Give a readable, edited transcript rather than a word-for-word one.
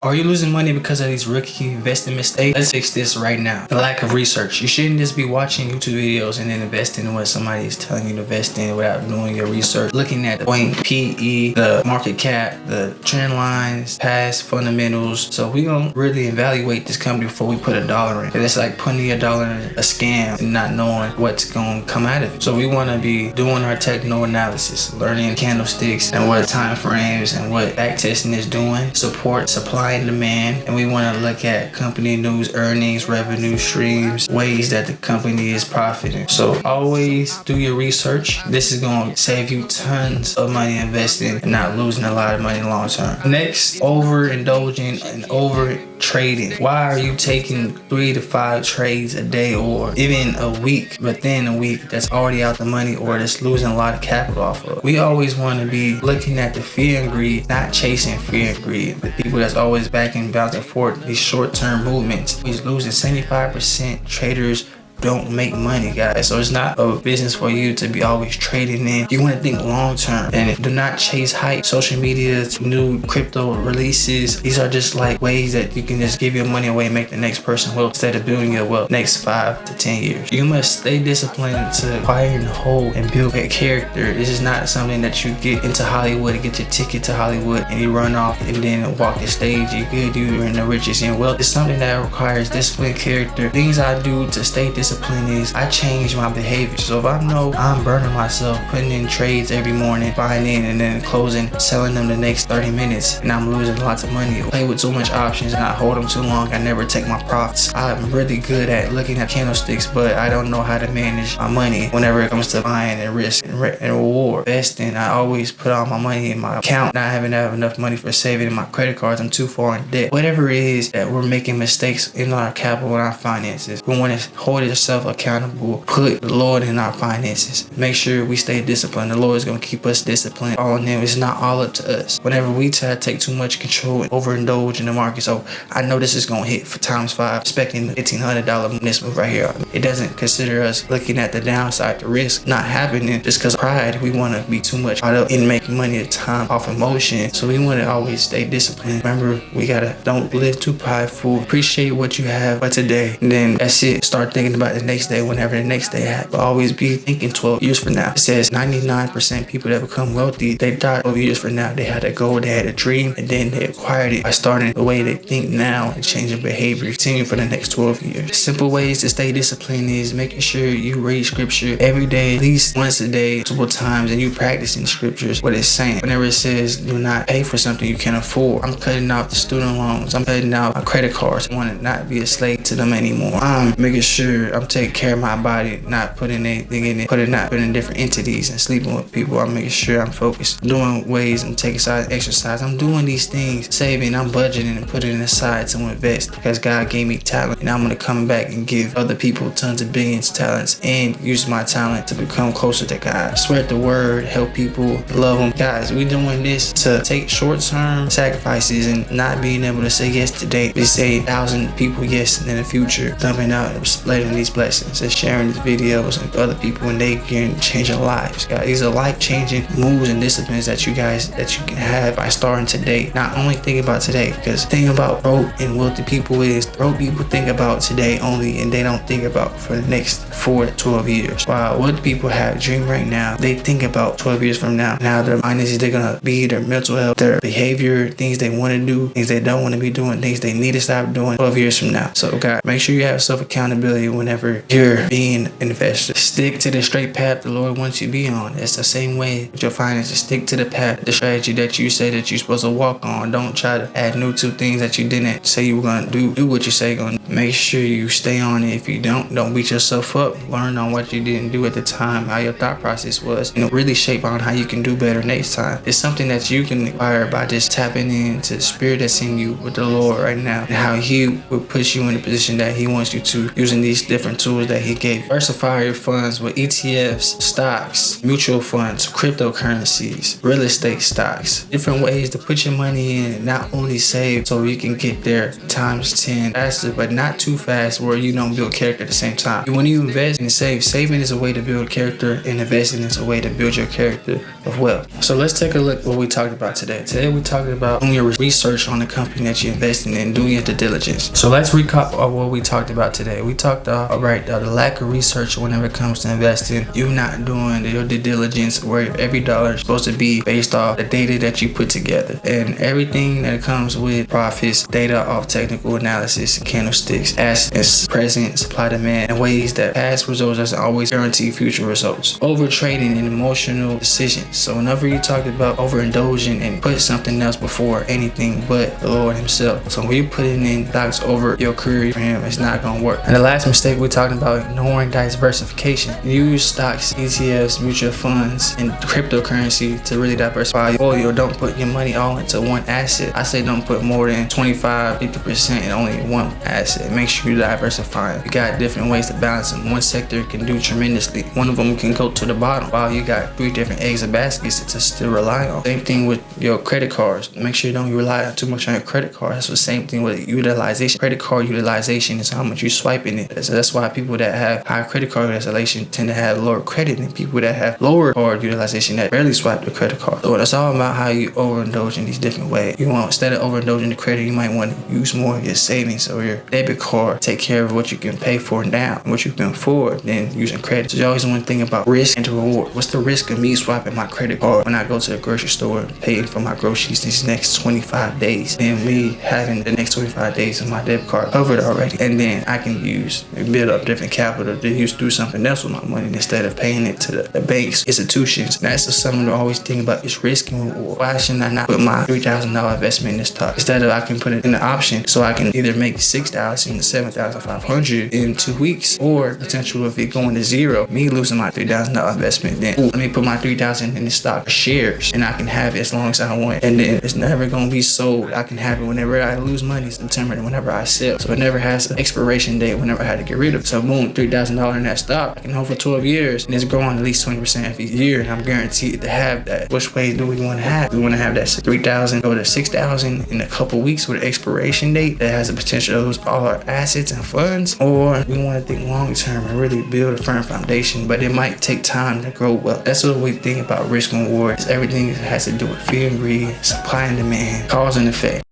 Are you losing money because of these rookie investing mistakes? Let's fix this right now. The lack of research. You shouldn't just be watching YouTube videos and then investing in what somebody is telling you to invest in without doing your research. Looking at the point PE, the market cap, the trend lines, past fundamentals. So we gonna really evaluate this company before we put a dollar in. It's like putting a dollar in a scam and not knowing what's gonna come out of it. So we wanna be doing our technical analysis, learning candlesticks and what time frames and what back testing is doing, support, supply and demand, and we want to look at company news, earnings, revenue streams, ways that the company is profiting. So always do your research. This is going to save you tons of money investing and not losing a lot of money long term. Next, overindulging and over trading. Why are you taking 3 to 5 trades a day or even a week, but then a week that's already out the money or that's losing a lot of capital off of? We always want to be looking at the fear and greed, not chasing fear and greed. The people that's always back and bouncing forward, these short-term movements, he's losing 75%. Traders don't make money, guys. So it's not a business for you to be always trading in. You want to think long term and do not chase hype. Social media, new crypto releases, these are just like ways that you can just give your money away and make the next person wealth instead of building your wealth next 5 to 10 years. You must stay disciplined to acquire and hold and build a character. This is not something that you get into Hollywood and get your ticket to Hollywood and you run off and then walk the stage. You're good, you're in the richest and wealth. It's something that requires discipline, character. Things I do to stay disciplined is I change my behavior. So if I know I'm burning myself, putting in trades every morning, buying in and then closing, selling them the next 30 minutes, and I'm losing lots of money, play with too much options and I hold them too long, I never take my profits. I'm really good at looking at candlesticks, but I don't know how to manage my money whenever it comes to buying and risk and reward. Investing, I always put all my money in my account, not having enough money for saving in my credit cards. I'm too far in debt. Whatever it is that we're making mistakes in our capital and our finances, we want to hold yourself accountable, put the Lord in our finances, make sure we stay disciplined. The Lord is going to keep us disciplined. All in Him. It's not all up to us. Whenever we try to take too much control and overindulge in the market, so I know this is going to hit for times 5, expecting $1,500 in this move right here. It doesn't consider us looking at the downside, the risk not happening just because pride. We want to be too much caught up in making money at time off emotion. So we want to always stay disciplined. Remember, we gotta don't live too prideful. Appreciate what you have for today, and then that's it. Start thinking about the next day whenever the next day happens. But always be thinking 12 years from now. It says 99% people that become wealthy, they die 12 years from now. They had a goal, they had a dream, and then they acquired it by starting the way they think now and changing behavior, continue for the next 12 years. Simple ways to stay disciplined is making sure you read scripture every day, at least once a day, multiple times, and you practicing scriptures, what it's saying. Whenever it says do not pay for something you can't afford, I'm cutting out the student loans, I'm cutting out my credit cards. I want to not be a slave to them anymore. I'm making sure I'm taking care of my body, not putting anything in it, not putting in different entities and sleeping with people. I'm making sure I'm focused, doing ways, I'm taking exercise. I'm doing these things, saving, I'm budgeting and putting it aside to invest because God gave me talent, and I'm going to come back and give other people tons of billions of talents and use my talent to become closer to God. Spread the word, help people, love them. Guys, we doing this to take short-term sacrifices and not being able to say yes today. We say 1,000 people yes in the future, dumping out and spreading these blessings and sharing these videos and other people, and they can change their lives. Guys, these are life-changing moves and disciplines that you can have by starting today. Not only think about today, because the thing about broke and wealthy people is broke people think about today only, and they don't think about for the next 4 to 12 years. While wealthy people have a dream right now, they think about 12 years from now. Now their finances, they're gonna be their mental health, their behavior, things they want to do, things they don't want to be doing, things they need to stop doing 12 years from now. So guys, make sure you have self-accountability whenever you're being an investor. Stick to the straight path the Lord wants you to be on. It's the same way with your finances. Stick to the path, the strategy that you say that you're supposed to walk on. Don't try to add new to things that you didn't say you were gonna do. Do what you say you're gonna do. Make sure you stay on it. If you don't beat yourself up. Learn on what you didn't do at the time, how your thought process was, and really shape on how you can do better next time. It's something that you can acquire by just tapping into the spirit that's in you with the Lord right now, and how He will put you in the position that He wants you to, using these different different tools that he gave you. Diversify your funds with ETFs, stocks, mutual funds, cryptocurrencies, real estate stocks, different ways to put your money in and not only save so you can get there times 10 faster, but not too fast where you don't build character at the same time. When you invest and save, saving is a way to build character and investing is a way to build your character of wealth. So let's take a look at what we talked about today. Today we're talking about doing your research on the company that you're investing in, doing your due diligence. So let's recap what we talked about today. We talked about the lack of research whenever it comes to investing. You not doing your due diligence where every dollar is supposed to be based off the data that you put together and everything that comes with profits, data off technical analysis, candlesticks, assets, present, supply, demand, and ways that past results doesn't always guarantee future results. Over trading and emotional decisions. So whenever you talk about overindulging and put something else before anything but the Lord himself. So when you're putting in stocks over your career for him, it's not gonna work. And the last mistake we're talking about, ignoring diversification. Use stocks, ETFs, mutual funds, and cryptocurrency to really diversify your portfolio. Don't put your money all into one asset. I say don't put more than 25-50% in only one asset. Make sure you diversify. You got different ways to balance them. One sector can do tremendously. One of them can go to the bottom while you got 3 different eggs or baskets to still rely on. Same thing with your credit cards. Make sure you don't rely too much on your credit card. That's the same thing with utilization. Credit card utilization is how much you swiping it. So that's why people that have high credit card utilization tend to have lower credit than people that have lower card utilization that barely swipe the credit card. So it's all about how you overindulge in these different ways. You want, instead of overindulging the credit, you might want to use more of your savings or your debit card. Take care of what you can pay for now, what you can afford, than using credit. So you always want to think about risk and the reward. What's the risk of me swiping my credit card when I go to the grocery store paying for my groceries these next 25 days? And me having the next 25 days of my debit card covered already. And then I can use and build up different capital to use do something else with my money instead of paying it to the banks, institutions. And that's just something to always think about, is risk and reward. Why should I not put my $3,000 investment in this stock? Instead of I can put it in the option so I can either make $6,000 and $7,500 in 2 weeks, or potential if it going to zero, me losing my $3,000 investment, then let me put my $3,000 in the stock shares and I can have it as long as I want. And then it's never going to be sold. I can have it whenever I lose money. It's determined whenever I sell. So it never has an expiration date whenever I had to get rid of it. So boom, $3,000 in that stock, I can hold for 12 years and it's growing at least 20% every year, and I'm guaranteed to have that. Which way do we want to have? We want to have that $3,000 go to $6,000 in a couple weeks with an expiration date that has the potential to lose all our assets and funds, or we want to think long term and really build a firm foundation, but it might take time to grow well. That's what we think about risk and reward. Everything has to do with fear and greed, supply and demand, cause and effect.